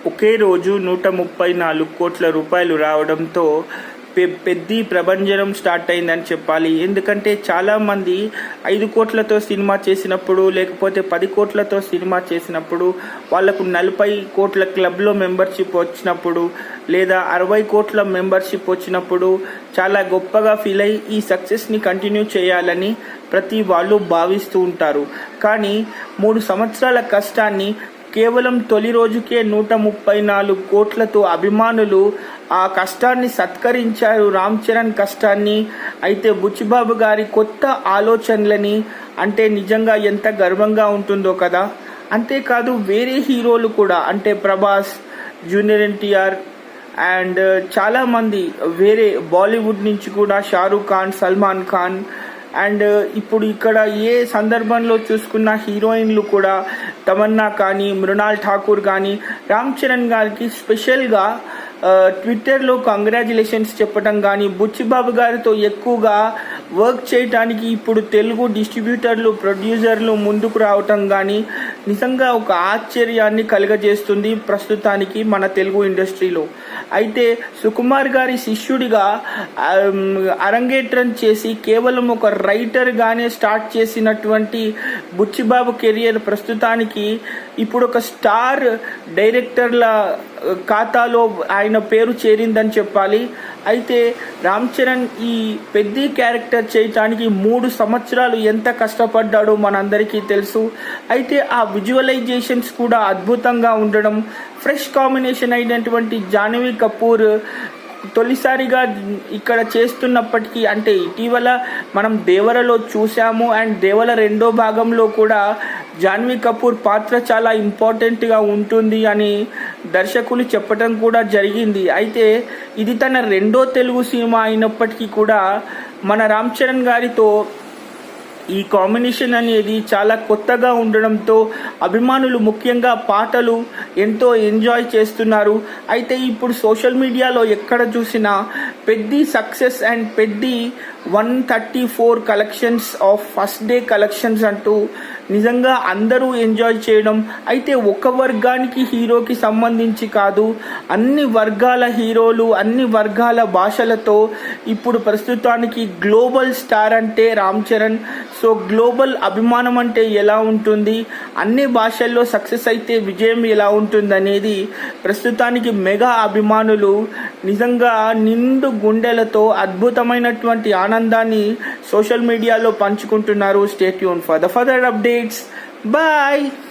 ఒకే రోజు 134 కోట్ల రూపాయలు రావడంతో పెద్ద ప్రభంజనం స్టార్ట్ అయిందని చెప్పాలి. ఎందుకంటే చాలామంది 5 కోట్లతో సినిమా చేసినప్పుడు, లేకపోతే 10 కోట్లతో సినిమా చేసినప్పుడు, వాళ్లకు 40 కోట్ల క్లబ్లో మెంబర్షిప్ వచ్చినప్పుడు, లేదా 60 కోట్ల మెంబర్షిప్ వచ్చినప్పుడు చాలా గొప్పగా ఫీల్ అయ్యి ఈ సక్సెస్ని కంటిన్యూ చేయాలని ప్రతి వాళ్ళు భావిస్తూ ఉంటారు. కానీ 3 సంవత్సరాల కష్టాన్ని కేవలం తొలి రోజుకే 134 కోట్లతో అభిమానులు ఆ కష్టాన్ని సత్కరించారు, రామ్ చరణ్ కష్టాన్ని. అయితే బుచ్చిబాబు గారి కొత్త ఆలోచనలని అంటే నిజంగా ఎంత గర్వంగా ఉంటుందో కదా. అంతేకాదు వేరే హీరోలు కూడా అంటే ప్రభాస్, జూనియర్ ఎన్టీఆర్ అండ్ చాలామంది వేరే బాలీవుడ్ నుంచి కూడా షారూక్ ఖాన్, సల్మాన్ ఖాన్ అండ్ ఇప్పుడు ఇక్కడ ఏ సందర్భంలో చూసుకున్న హీరోయిన్లు కూడా తమన్నా కానీ, మృణాల్ ఠాకూర్ కానీ రామ్ చరణ్ గారికి స్పెషల్గా ట్విట్టర్లో కంగ్రాచులేషన్స్ చెప్పడం కానీ, బుచ్చిబాబు గారితో ఎక్కువగా వర్క్ చేయడానికి ఇప్పుడు తెలుగు డిస్ట్రిబ్యూటర్లు, ప్రొడ్యూసర్లు ముందుకు రావటం కానీ నిజంగా ఒక ఆశ్చర్యాన్ని కలుగజేస్తుంది ప్రస్తుతానికి మన తెలుగు ఇండస్ట్రీలో. అయితే సుకుమార్ గారి శిష్యుడిగా అరంగేట్రం చేసి కేవలం ఒక రైటర్గానే స్టార్ట్ చేసినటువంటి బుచ్చిబాబు కెరియర్ ప్రస్తుతానికి ఇప్పుడు ఒక స్టార్ డైరెక్టర్ల ఖాతాలో ఆయన పేరు చేరిందని చెప్పాలి. అయితే రామ్ చరణ్ ఈ పెద్ద క్యారెక్టర్ చేయటానికి 3 సంవత్సరాలు ఎంత కష్టపడ్డాడో మనందరికీ తెలుసు. అయితే ఆ విజువలైజేషన్స్ కూడా అద్భుతంగా ఉండడం, ఫ్రెష్ కాంబినేషన్ అయినటువంటి జాహ్నవి కపూర్ తొలిసారిగా ఇక్కడ చేస్తున్నప్పటికీ అంటే ఇటీవల మనం దేవరలో చూసాము అండ్ దేవర 2వ భాగంలో కూడా జాహ్నవి కపూర్ పాత్ర చాలా ఇంపార్టెంట్గా ఉంటుంది అని దర్శకులు చెప్పడం కూడా జరిగింది. అయితే ఇది తన 2వ తెలుగు సినిమా అయినప్పటికీ కూడా మన రామ్ చరణ్ గారితో ఈ కాంబినేషన్ అనేది చాలా కొత్తగా ఉండడంతో అభిమానులు ముఖ్యంగా పాటలు ఎంతో ఎంజాయ్ చేస్తున్నారు. అయితే ఇప్పుడు సోషల్ మీడియాలో ఎక్కడ చూసినా పెద్ద సక్సెస్ అండ్ పెద్ద 134 collections of first day collections అంటూ నిజంగా అందరూ ఎంజాయ్ చేయడం. అయితే ఒక వర్గానికి హీరోకి సంబంధించి కాదు, అన్ని వర్గాల హీరోలు, అన్ని వర్గాల భాషలతో ఇప్పుడు ప్రస్తుతానికి గ్లోబల్ స్టార్ అంటే రామ్ చరణ్. సో గ్లోబల్ అభిమానం అంటే ఎలా ఉంటుంది, అన్ని భాషల్లో సక్సెస్ అయితే విజయం ఎలా ఉంటుంది అనేది ప్రస్తుతానికి మెగా అభిమానులు నిజంగా నిండు గుండెలతో అద్భుతమైనటువంటి ఆనందాన్ని సోషల్ మీడియాలో పంచుకుంటున్నారు. Stay tune for the further updates. Bye.